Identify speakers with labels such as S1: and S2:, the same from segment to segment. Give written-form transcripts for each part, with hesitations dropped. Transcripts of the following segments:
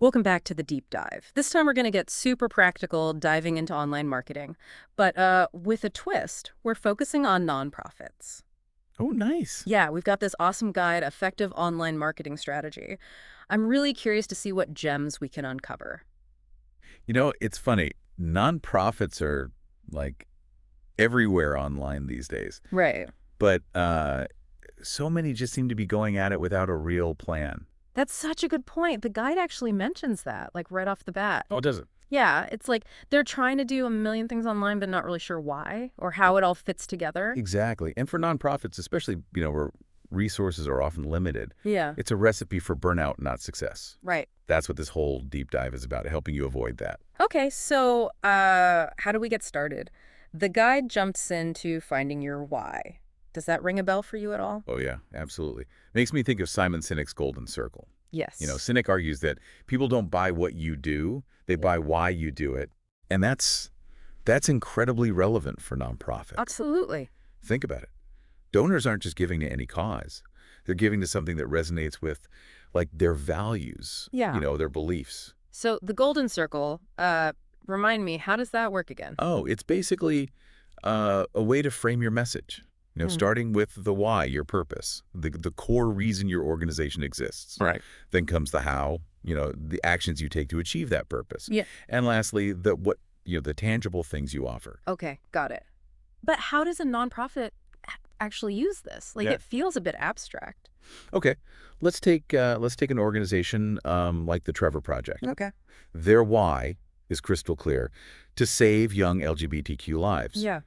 S1: Welcome back to the deep dive. This time we're going to get super practical diving into online marketing. But with a twist, we're focusing on nonprofits.
S2: Oh, nice.
S1: Yeah, we've got this awesome guide, Effective Online Marketing Strategy. I'm really curious to see what gems we can uncover.
S2: It's funny. Nonprofits are like everywhere online these days,
S1: Right.
S2: but so many just seem to be going at it without a real plan.
S1: That's such a good point. The guide actually mentions that, like right off the bat.
S2: Oh, does it?
S1: Yeah, it's like they're trying to do a million things online, but not really sure why or how it all fits together.
S2: Exactly. And for nonprofits, especially, where resources are often limited,
S1: Yeah,
S2: it's a recipe for burnout, not success.
S1: right.
S2: That's what this whole deep dive is about, helping you avoid that.
S1: Okay, so how do we get started? The guide jumps into finding your why. Does that ring a bell for you at all?
S2: Oh, yeah, absolutely. Makes me think of Simon Sinek's Golden Circle.
S1: Yes.
S2: Sinek argues that people don't buy what you do, they buy why you do it. And that's incredibly relevant for nonprofits.
S1: Absolutely.
S2: Think about it. Donors aren't just giving to any cause. They're giving to something that resonates with, like, their values,
S1: Yeah.
S2: their beliefs.
S1: So the golden circle, remind me, how does that work again?
S2: Oh, it's basically a way to frame your message.
S1: Hmm.
S2: Starting with the why, your purpose, the core reason your organization exists.
S1: Right.
S2: Then comes the how, the actions you take to achieve that purpose.
S1: Yeah.
S2: And lastly, the tangible things you offer.
S1: Okay, got it. But how does a nonprofit actually use this? Like,
S2: Yeah.
S1: it feels a bit abstract.
S2: Okay, let's take an organization like the Trevor Project.
S1: Okay.
S2: Their why is crystal clear: to save young LGBTQ lives.
S1: Yeah.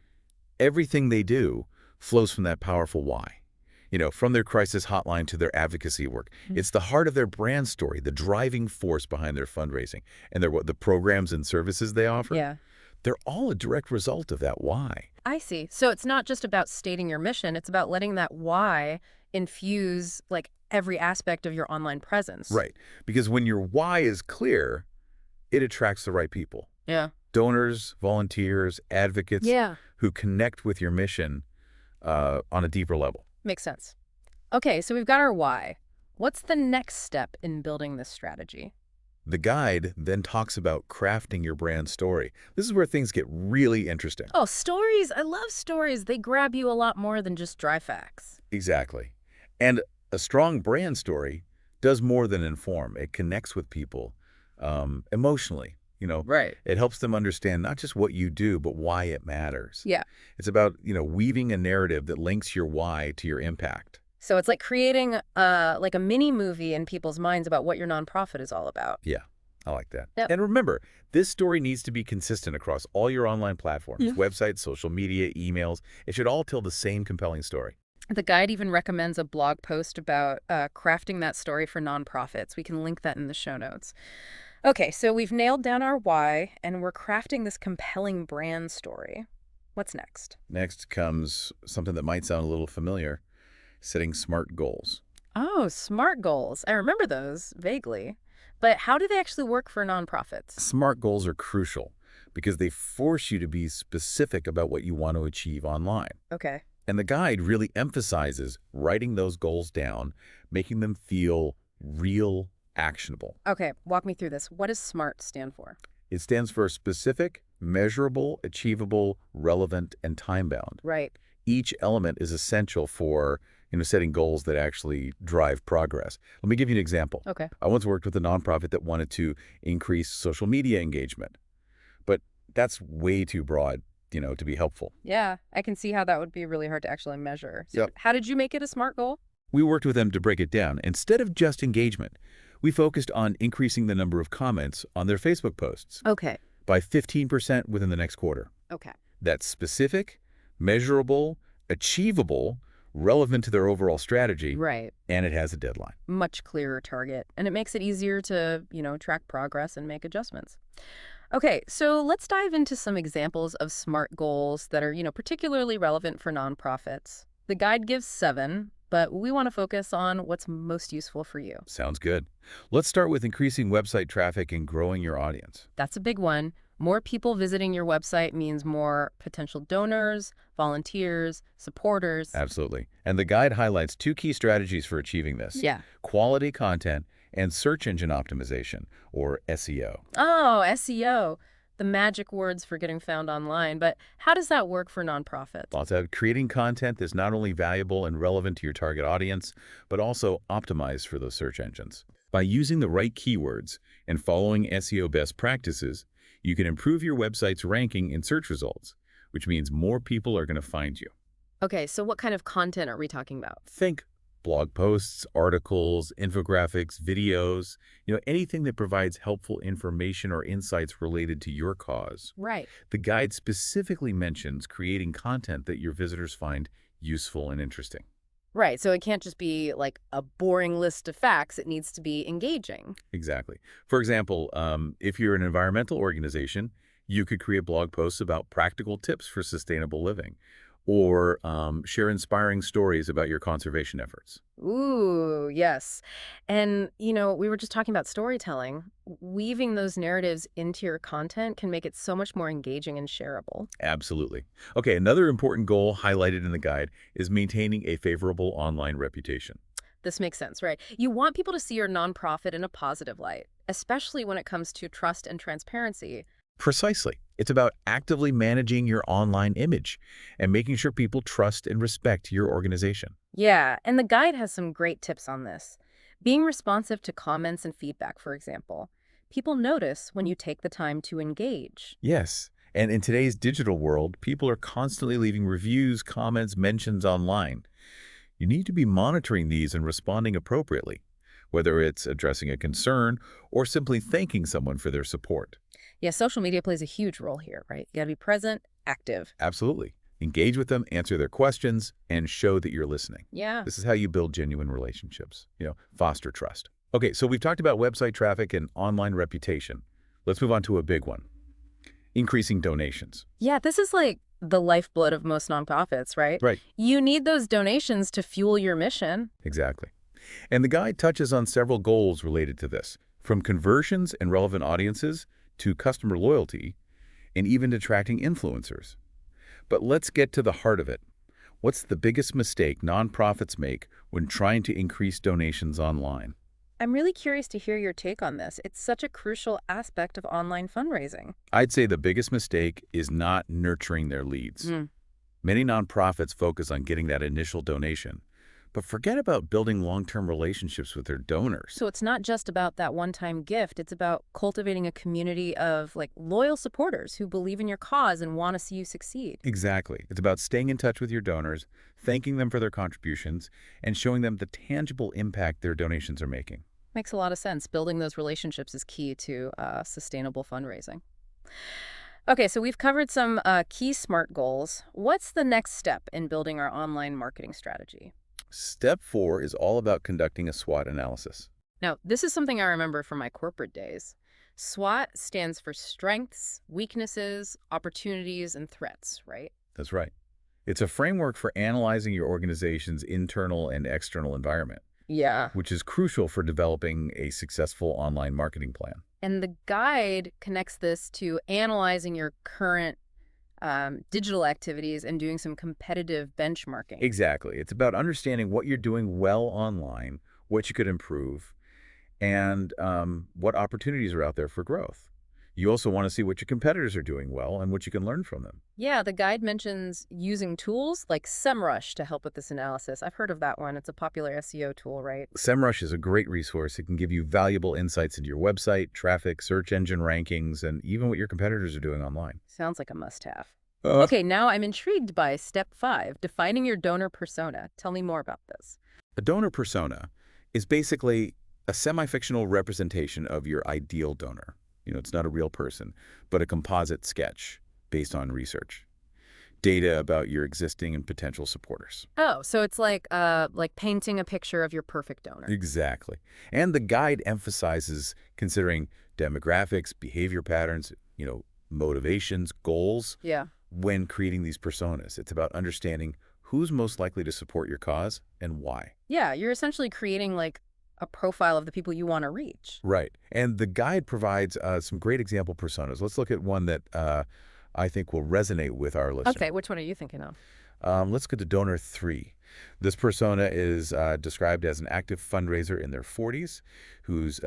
S2: Everything they do flows from that powerful why. From their crisis hotline to their advocacy work.
S1: Mhm.
S2: It's the heart of their brand story, the driving force behind their fundraising, and the programs and services they offer.
S1: Yeah.
S2: They're all a direct result of that why.
S1: I see. So it's not just about stating your mission, it's about letting that why infuse like every aspect of your online presence.
S2: Right. Because when your why is clear, it attracts the right people.
S1: Yeah.
S2: Donors, volunteers, advocates
S1: Yeah.
S2: who connect with your mission on a deeper level.
S1: Makes sense. Okay, so we've got our why. What's the next step in building this strategy?
S2: The guide then talks about crafting your brand story. This is where things get really interesting.
S1: Oh, stories. I love stories. They grab you a lot more than just dry facts.
S2: Exactly. And a strong brand story does more than inform. It connects with people emotionally.
S1: Right.
S2: It helps them understand not just what you do, but why it matters.
S1: Yeah.
S2: It's about, weaving a narrative that links your why to your impact.
S1: So it's like creating like a mini movie in people's minds about what your nonprofit is all about.
S2: Yeah, I like that.
S1: Yep.
S2: And remember, this story needs to be consistent across all your online platforms,
S1: Yeah.
S2: websites, social media, emails. It should all tell the same compelling story.
S1: The guide even recommends a blog post about crafting that story for nonprofits. We can link that in the show notes. Okay, so we've nailed down our why, and we're crafting this compelling brand story. What's next?
S2: Next comes something that might sound a little familiar: setting SMART goals.
S1: Oh, SMART goals. I remember those vaguely. But how do they actually work for nonprofits?
S2: SMART goals are crucial because they force you to be specific about what you want to achieve online.
S1: Okay.
S2: And the guide really emphasizes writing those goals down, making them feel real, actionable.
S1: Okay, walk me through this. What does SMART stand for?
S2: It stands for specific, measurable, achievable, relevant, and time-bound.
S1: Right.
S2: Each element is essential for setting goals that actually drive progress. Let me give you an example.
S1: Okay.
S2: I once worked with a nonprofit that wanted to increase social media engagement, but that's way too broad, to be helpful.
S1: Yeah, I can see how that would be really hard to actually measure. So
S2: Yep.
S1: how did you make it a SMART goal?
S2: We worked with them to break it down. Instead of just engagement, we focused on increasing the number of comments on their Facebook posts
S1: Okay.
S2: by 15% within the next quarter.
S1: Okay.
S2: That's specific, measurable, achievable, relevant to their overall strategy,
S1: Right.
S2: and it has a deadline.
S1: Much clearer target. And it makes it easier to, track progress and make adjustments. Okay, so let's dive into some examples of SMART goals that are, particularly relevant for nonprofits. The guide gives 7, but we want to focus on what's most useful for you.
S2: Sounds good. Let's start with increasing website traffic and growing your audience.
S1: That's a big one. More people visiting your website means more potential donors, volunteers, supporters.
S2: Absolutely. And the guide highlights 2 key strategies for achieving this:
S1: Yeah.
S2: quality content and search engine optimization, or SEO.
S1: Oh, SEO, the magic words for getting found online. But how does that work for nonprofits?
S2: Lots of creating content that's not only valuable and relevant to your target audience, but also optimized for those search engines. By using the right keywords and following SEO best practices, you can improve your website's ranking in search results, which means more people are going to find you.
S1: Okay, so what kind of content are we talking about?
S2: Think blog posts, articles, infographics, videos, anything that provides helpful information or insights related to your cause.
S1: Right.
S2: The guide specifically mentions creating content that your visitors find useful and interesting.
S1: Right. So it can't just be like a boring list of facts. It needs to be engaging.
S2: Exactly. For example, if you're an environmental organization, you could create blog posts about practical tips for sustainable living or share inspiring stories about your conservation efforts.
S1: Ooh, yes. And, we were just talking about storytelling. Weaving those narratives into your content can make it so much more engaging and shareable.
S2: Absolutely. Okay, another important goal highlighted in the guide is maintaining a favorable online reputation.
S1: This makes sense, right? You want people to see your nonprofit in a positive light, especially when it comes to trust and transparency.
S2: Precisely. It's about actively managing your online image and making sure people trust and respect your organization.
S1: Yeah, and the guide has some great tips on this. Being responsive to comments and feedback, for example. People notice when you take the time to engage.
S2: Yes, and in today's digital world, people are constantly leaving reviews, comments, mentions online. You need to be monitoring these and responding appropriately, whether it's addressing a concern or simply thanking someone for their support.
S1: Yeah, social media plays a huge role here, right? You gotta be present, active.
S2: Absolutely. Engage with them, answer their questions, and show that you're listening.
S1: Yeah.
S2: This is how you build genuine relationships, foster trust. Okay, so we've talked about website traffic and online reputation. Let's move on to a big one, increasing donations.
S1: Yeah, this is like the lifeblood of most nonprofits, right?
S2: Right.
S1: You need those donations to fuel your mission.
S2: Exactly. And the guide touches on several goals related to this, from conversions and relevant audiences to customer loyalty and even attracting influencers. But let's get to the heart of it. What's the biggest mistake nonprofits make when trying to increase donations online?
S1: I'm really curious to hear your take on this. It's such a crucial aspect of online fundraising.
S2: I'd say the biggest mistake is not nurturing their leads.
S1: Mm.
S2: Many nonprofits focus on getting that initial donation, but forget about building long-term relationships with their donors.
S1: So it's not just about that one-time gift. It's about cultivating a community of like loyal supporters who believe in your cause and want to see you succeed.
S2: Exactly. It's about staying in touch with your donors, thanking them for their contributions, and showing them the tangible impact their donations are making.
S1: Makes a lot of sense. Building those relationships is key to sustainable fundraising. Okay, so we've covered some key SMART goals. What's the next step in building our online marketing strategy?
S2: Step 4 is all about conducting a SWOT analysis.
S1: Now, this is something I remember from my corporate days. SWOT stands for strengths, weaknesses, opportunities, and threats, right?
S2: That's right. It's a framework for analyzing your organization's internal and external environment,
S1: Yeah.
S2: which is crucial for developing a successful online marketing plan.
S1: And the guide connects this to analyzing your current digital activities and doing some competitive benchmarking.
S2: Exactly. It's about understanding what you're doing well online, what you could improve, and what opportunities are out there for growth. You also want to see what your competitors are doing well and what you can learn from them.
S1: Yeah, the guide mentions using tools like SEMrush to help with this analysis. I've heard of that one. It's a popular SEO tool, right?
S2: SEMrush is a great resource. It can give you valuable insights into your website, traffic, search engine rankings, and even what your competitors are doing online.
S1: Sounds like a must-have.
S2: Uh,
S1: Okay, now I'm intrigued by step 5, defining your donor persona. Tell me more about this.
S2: A donor persona is basically a semi-fictional representation of your ideal donor. It's not a real person, but a composite sketch based on research, data about your existing and potential supporters.
S1: Oh, so it's like painting a picture of your perfect donor.
S2: Exactly. And the guide emphasizes considering demographics, behavior patterns, motivations, goals
S1: Yeah.
S2: when creating these personas. It's about understanding who's most likely to support your cause and why.
S1: Yeah, you're essentially creating like a profile of the people you want to reach.
S2: Right. And the guide provides some great example personas. Let's look at one that I think will resonate with our listener.
S1: Okay, which one are you thinking of?
S2: Let's go to donor 3. This persona is described as an active fundraiser in their 40s who's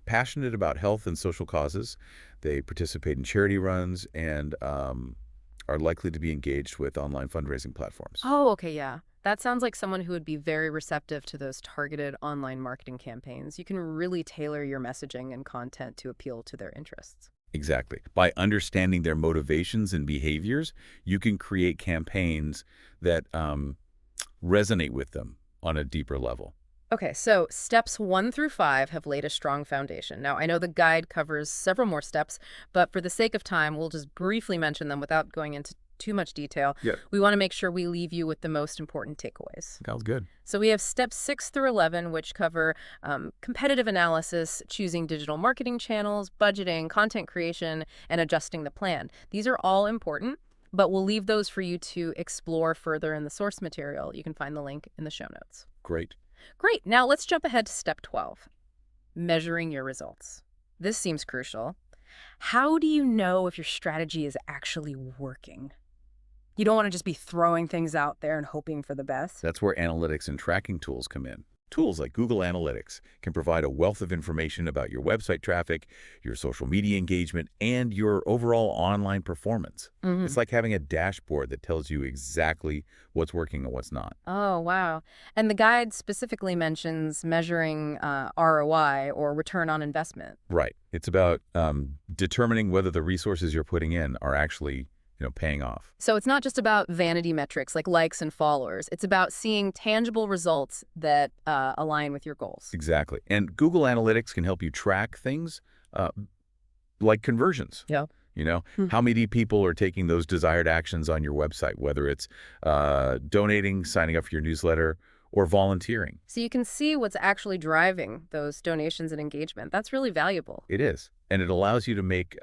S2: passionate about health and social causes. They participate in charity runs and are likely to be engaged with online fundraising platforms.
S1: Oh, okay, yeah. That sounds like someone who would be very receptive to those targeted online marketing campaigns. You can really tailor your messaging and content to appeal to their interests.
S2: Exactly. By understanding their motivations and behaviors, you can create campaigns that resonate with them on a deeper level.
S1: Okay, so steps 1 through 5 have laid a strong foundation. Now, I know the guide covers several more steps, but for the sake of time, we'll just briefly mention them without going into too much detail.
S2: Yeah,
S1: We want to make sure we leave you with the most important takeaways.
S2: sounds good.
S1: So we have steps 6 through 11, which cover competitive analysis, choosing digital marketing channels, budgeting, content creation, and adjusting the plan. These are all important, but we'll leave those for you to explore further in the source material. You can find the link in the show notes.
S2: Great.
S1: Great. Now let's jump ahead to step 12, measuring your results. This seems crucial. How do you know if your strategy is actually working? You don't want to just be throwing things out there and hoping for the best.
S2: That's where analytics and tracking tools come in. Tools like Google Analytics can provide a wealth of information about your website traffic, your social media engagement, and your overall online performance.
S1: Hmm.
S2: It's like having a dashboard that tells you exactly what's working and what's not.
S1: Oh, wow. And the guide specifically mentions measuring ROI or return on investment.
S2: Right. It's about determining whether the resources you're putting in are actually, paying off.
S1: So it's not just about vanity metrics like likes and followers. It's about seeing tangible results that align with your goals.
S2: Exactly. And Google Analytics can help you track things uh, like conversions.
S1: Yeah.
S2: How many people are taking those desired actions on your website, whether it's donating, signing up for your newsletter, or volunteering.
S1: So you can see what's actually driving those donations and engagement. That's really valuable.
S2: It is. And it allows you to make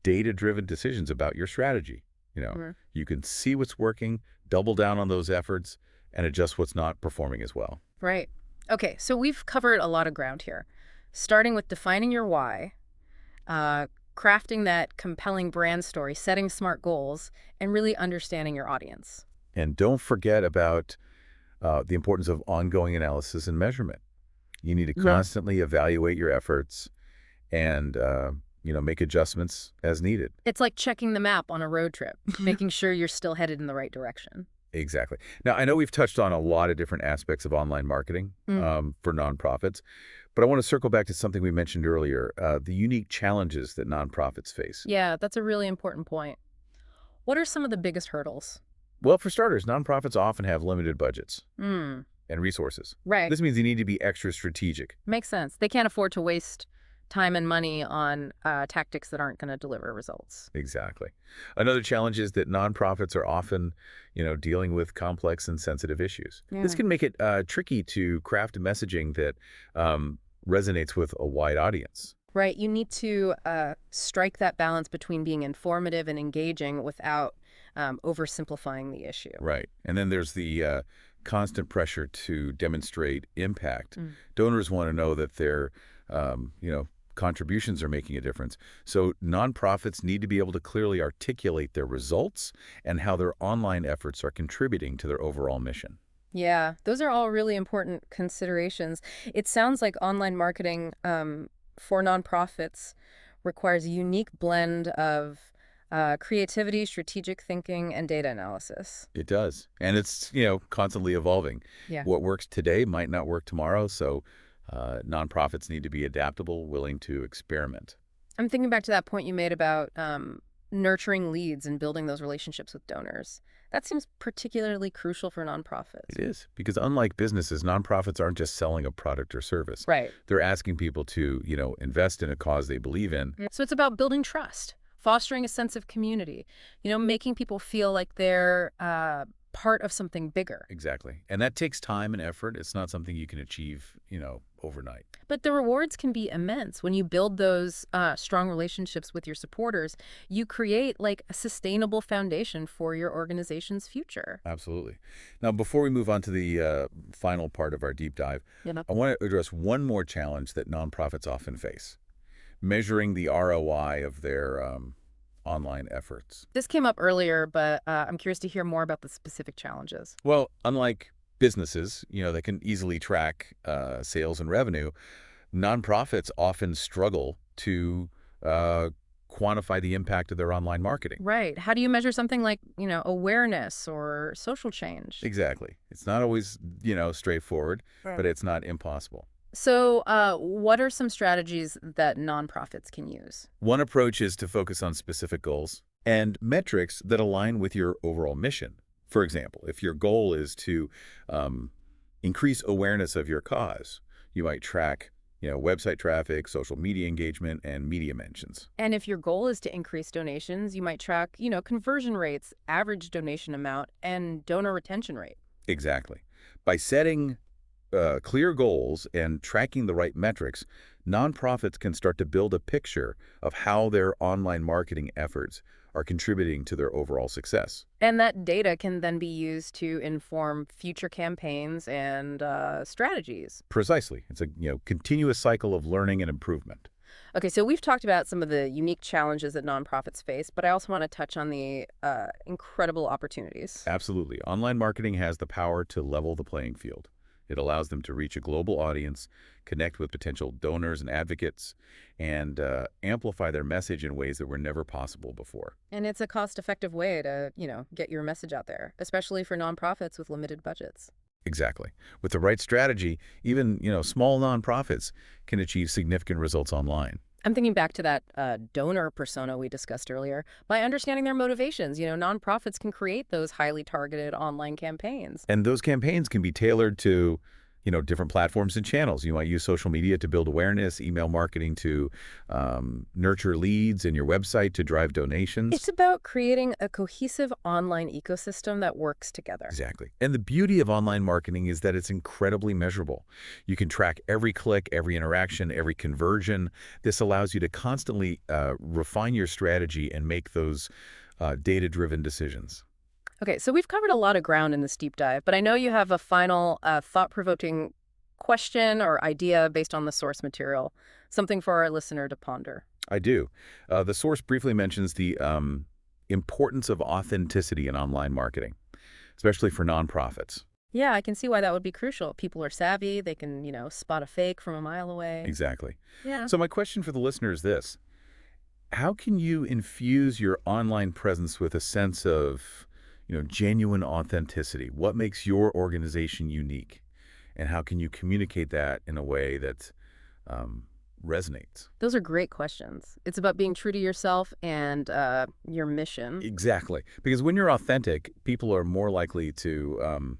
S2: data-driven decisions about your strategy.
S1: Mhm.
S2: You can see what's working, double down on those efforts, and adjust what's not performing as well.
S1: Right. Okay, so we've covered a lot of ground here, starting with defining your why, uh, crafting that compelling brand story, setting smart goals, and really understanding your audience.
S2: And don't forget about the importance of ongoing analysis and measurement. You need to constantly evaluate your efforts and, make adjustments as needed.
S1: It's like checking the map on a road trip, making sure you're still headed in the right direction.
S2: Exactly. Now, I know we've touched on a lot of different aspects of online marketing
S1: Mm.
S2: for nonprofits, but I want to circle back to something we mentioned earlier, the unique challenges that nonprofits face.
S1: Yeah, that's a really important point. What are some of the biggest hurdles?
S2: Well, for starters, nonprofits often have limited budgets
S1: Mm.
S2: and resources.
S1: Right.
S2: This means they need to be extra strategic.
S1: Makes sense. They can't afford to waste time and money on tactics that aren't going to deliver results.
S2: Exactly. Another challenge is that nonprofits are often, dealing with complex and sensitive issues. This
S1: Yeah.
S2: can make it tricky to craft messaging that resonates with a wide audience.
S1: Right. You need to strike that balance between being informative and engaging without oversimplifying the issue.
S2: Right. And then there's the constant pressure to demonstrate impact.
S1: Mm.
S2: Donors want to know that their, contributions are making a difference. So nonprofits need to be able to clearly articulate their results and how their online efforts are contributing to their overall mission.
S1: Yeah, those are all really important considerations. It sounds like online marketing for nonprofits requires a unique blend of creativity, strategic thinking, and data analysis.
S2: It does. And it's, constantly evolving.
S1: Yeah.
S2: What works today might not work tomorrow. So nonprofits need to be adaptable, willing to experiment.
S1: I'm thinking back to that point you made about nurturing leads and building those relationships with donors. That seems particularly crucial for nonprofits.
S2: It is, because unlike businesses, nonprofits aren't just selling a product or service.
S1: Right.
S2: They're asking people to, invest in a cause they believe in.
S1: So it's about building trust, fostering a sense of community, making people feel like they're part of something bigger.
S2: Exactly. And that takes time and effort. It's not something you can achieve, overnight.
S1: But the rewards can be immense. When you build those strong relationships with your supporters, you create like a sustainable foundation for your organization's future.
S2: Absolutely. Now, before we move on to the final part of our deep dive,
S1: You know?
S2: I want to address one more challenge that nonprofits often face: measuring the ROI of their online efforts.
S1: This came up earlier, but I'm curious to hear more about the specific challenges.
S2: Well, unlike businesses, that can easily track sales and revenue, nonprofits often struggle to uh, quantify the impact of their online marketing.
S1: Right. How do you measure something like, awareness or social change?
S2: Exactly. It's not always, straightforward,
S1: Right.
S2: but it's not impossible.
S1: So, what are some strategies that nonprofits can use?
S2: One approach is to focus on specific goals and metrics that align with your overall mission. For example, if your goal is to um, increase awareness of your cause, you might track, website traffic, social media engagement, and media mentions.
S1: And if your goal is to increase donations, you might track, conversion rates, average donation amount, and donor retention rate.
S2: Exactly. By setting clear goals and tracking the right metrics, nonprofits can start to build a picture of how their online marketing efforts are contributing to their overall success.
S1: And that data can then be used to inform future campaigns and strategies.
S2: Precisely. It's a continuous cycle of learning and improvement.
S1: Okay, so we've talked about some of the unique challenges that nonprofits face, but I also want to touch on the incredible opportunities.
S2: Absolutely. Online marketing has the power to level the playing field. It allows them to reach a global audience, connect with potential donors and advocates, and amplify their message in ways that were never possible before.
S1: And it's a cost-effective way to, get your message out there, especially for nonprofits with limited budgets.
S2: Exactly. With the right strategy, even, small nonprofits can achieve significant results online.
S1: I'm thinking back to that donor persona we discussed earlier. By understanding their motivations, nonprofits can create those highly targeted online campaigns.
S2: And those campaigns can be tailored to, different platforms and channels. You might use social media to build awareness, email marketing to nurture leads, and your website to drive
S1: It's
S2: donations.
S1: about creating a cohesive online ecosystem that works together.
S2: Exactly. And the beauty of online marketing is that it's incredibly measurable. You can track every click, every interaction, every conversion. This allows you to constantly refine your strategy and make those data-driven decisions.
S1: Okay, so we've covered a lot of ground in this deep dive, but I know you have a final thought-provoking question or idea based on the source material, something for our listener to ponder.
S2: I do. The source briefly mentions the importance of authenticity in online marketing, especially for nonprofits.
S1: Yeah, I can see why that would be crucial. People are savvy. They can, spot a fake from a mile away.
S2: Exactly.
S1: Yeah.
S2: So my question for the listener is this. How can you infuse your online presence with a sense of, genuine authenticity? What makes your organization unique? And how can you communicate that in a way that um, resonates?
S1: Those are great questions. It's about being true to yourself and your mission.
S2: Exactly. Because when you're authentic, people are more likely to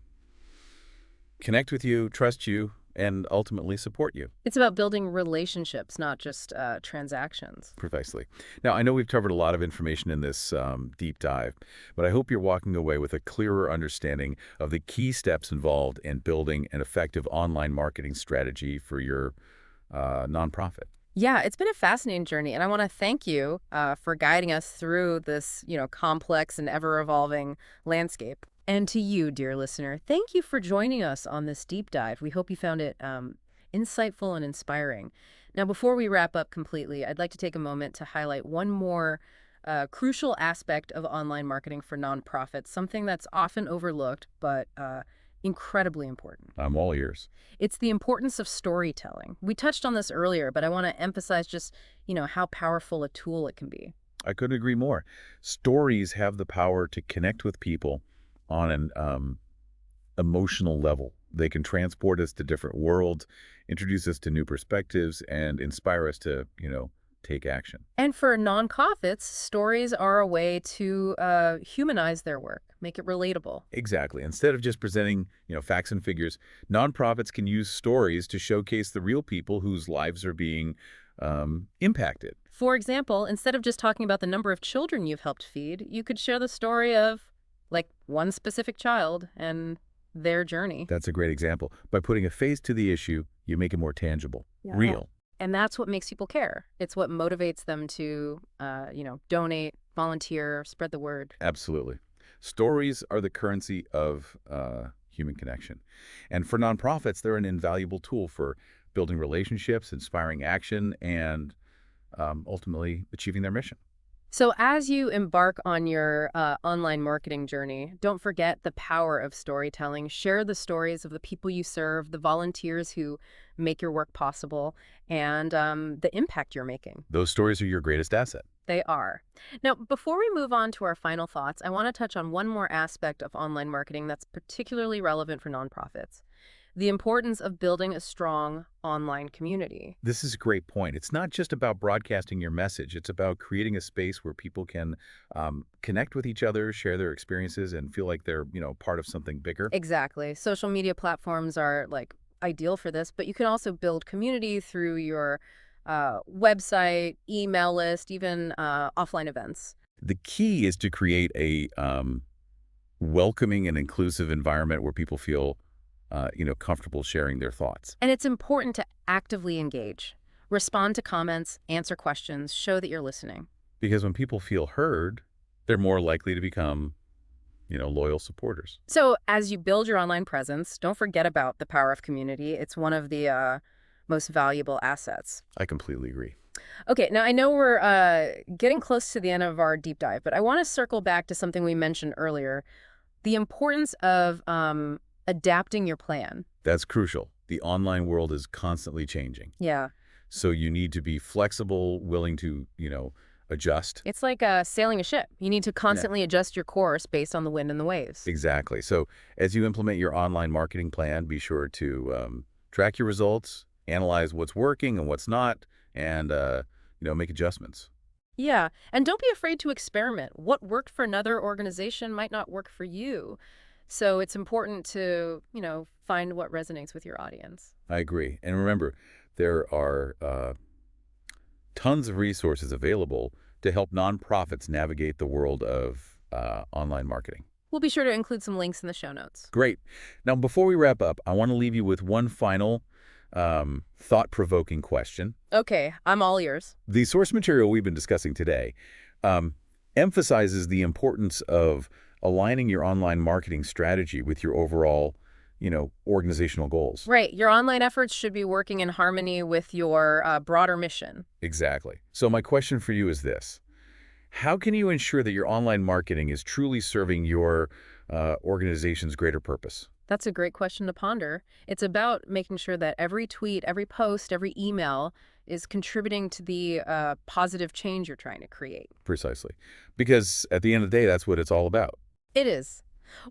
S2: connect with you, trust you, and ultimately support you.
S1: It's about building relationships, not just transactions.
S2: Precisely. Now, I know we've covered a lot of information in this deep dive, but I hope you're walking away with a clearer understanding of the key steps involved in building an effective online marketing strategy for your nonprofit.
S1: Yeah, it's been a fascinating journey, and I want to thank you for guiding us through this, complex and ever-evolving landscape. And to you, dear listener, thank you for joining us on this deep dive. We hope you found it insightful and inspiring. Now, before we wrap up completely, I'd like to take a moment to highlight one more crucial aspect of online marketing for nonprofits, something that's often overlooked, but incredibly important.
S2: I'm all ears.
S1: It's the importance of storytelling. We touched on this earlier, but I want to emphasize just, how powerful a tool it can be.
S2: I couldn't agree more. Stories have the power to connect with people on an emotional level. They can transport us to different worlds, introduce us to new perspectives, and inspire us to, take action.
S1: And for nonprofits, stories are a way to humanize their work, make it relatable.
S2: Exactly. Instead of just presenting, facts and figures, nonprofits can use stories to showcase the real people whose lives are being impacted.
S1: For example, instead of just talking about the number of children you've helped feed, you could share the story of, like, one specific child and their journey.
S2: That's a great example. By putting a face to the issue, you make it more tangible,
S1: Yeah.
S2: real.
S1: And that's what makes people care. It's what motivates them to, donate, volunteer, spread the word.
S2: Absolutely. Stories are the currency of human connection. And for nonprofits, they're an invaluable tool for building relationships, inspiring action, and ultimately achieving their mission.
S1: So as you embark on your online marketing journey, don't forget the power of storytelling. Share the stories of the people you serve, the volunteers who make your work possible, and the impact you're making.
S2: Those stories are your greatest asset.
S1: They are. Now, before we move on to our final thoughts, I want to touch on one more aspect of online marketing that's particularly relevant for nonprofits: the importance of building a strong online community.
S2: This is a great point. It's not just about broadcasting your message. It's about creating a space where people can connect with each other, share their experiences, and feel like they're, part of something bigger.
S1: Exactly. Social media platforms are ideal for this, but you can also build community through your website, email list, even offline events.
S2: The key is to create a welcoming and inclusive environment where people feel, comfortable sharing their thoughts.
S1: And it's important to actively engage, respond to comments, answer questions, show that you're listening.
S2: Because when people feel heard, they're more likely to become, loyal supporters.
S1: So as you build your online presence, don't forget about the power of community. It's one of the most valuable assets.
S2: I completely agree.
S1: Okay, now I know we're getting close to the end of our deep dive, but I want to circle back to something we mentioned earlier: the importance of adapting your plan.
S2: That's crucial. The online world is constantly changing.
S1: Yeah.
S2: So you need to be flexible, willing to, adjust.
S1: It's like sailing a ship. You need to constantly adjust your course based on the wind and the waves.
S2: Exactly. So as you implement your online marketing plan, be sure to track your results, analyze what's working and what's not, and, make adjustments.
S1: Yeah, and don't be afraid to experiment. What worked for another organization might not work for you. So it's important to, find what resonates with your audience.
S2: I agree. And remember, there are tons of resources available to help nonprofits navigate the world of online marketing.
S1: We'll be sure to include some links in the show notes.
S2: Great. Now, before we wrap up, I want to leave you with one final thought-provoking question.
S1: Okay, I'm all ears.
S2: The source material we've been discussing today um, emphasizes the importance of aligning your online marketing strategy with your overall, organizational goals.
S1: Right, your online efforts should be working in harmony with your broader mission.
S2: Exactly. So my question for you is this. How can you ensure that your online marketing is truly serving your organization's greater purpose?
S1: That's a great question to ponder. It's about making sure that every tweet, every post, every email is contributing to the positive change you're trying to create.
S2: Precisely. Because at the end of the day, that's what it's all about.
S1: It is.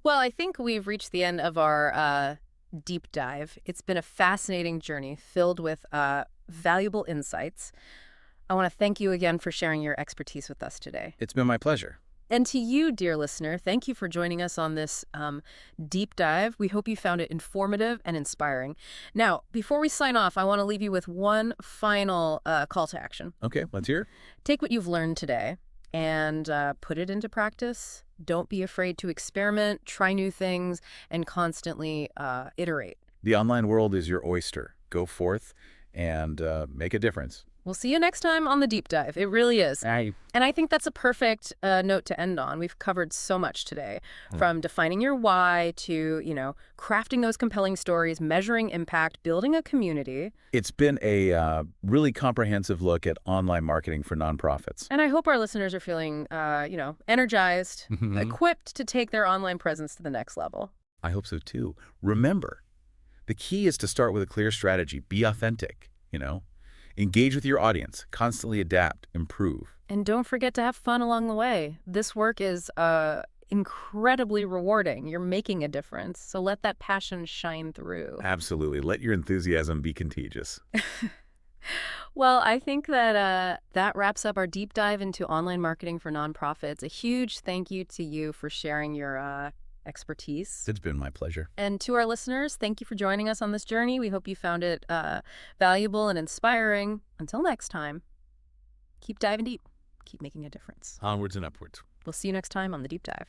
S1: Well, I think we've reached the end of our deep dive. It's been a fascinating journey filled with valuable insights. I want to thank you again for sharing your expertise with us today.
S2: It's been my pleasure.
S1: And to you, dear listener, thank you for joining us on this deep dive. We hope you found it informative and inspiring. Now, before we sign off, I want to leave you with one final call to action.
S2: Okay, let's hear.
S1: Take what you've learned today and put it into practice. Don't be afraid to experiment, try new things, and constantly iterate.
S2: The online world is your oyster. Go forth and make a difference.
S1: We'll see you next time on the deep dive. It really is.
S2: Aye.
S1: And I think that's a perfect note to end on. We've covered so much today, from defining your why to, crafting those compelling stories, measuring impact, building a community.
S2: It's been a really comprehensive look at online marketing for nonprofits.
S1: And I hope our listeners are feeling, energized, equipped to take their online presence to the next level.
S2: I hope so too. Remember, the key is to start with a clear strategy. Be authentic, Engage with your audience, constantly adapt, improve.
S1: And don't forget to have fun along the way. This work is incredibly rewarding. You're making a difference. So let that passion shine through.
S2: Absolutely. Let your enthusiasm be contagious.
S1: Well, I think that that wraps up our deep dive into online marketing for nonprofits. A huge thank you to you for sharing your expertise.
S2: It's been my pleasure.
S1: And to our listeners, thank you for joining us on this journey. We hope you found it valuable and inspiring. Until next time, keep diving deep. Keep making a difference.
S2: Onwards and upwards.
S1: We'll see you next time on The Deep Dive.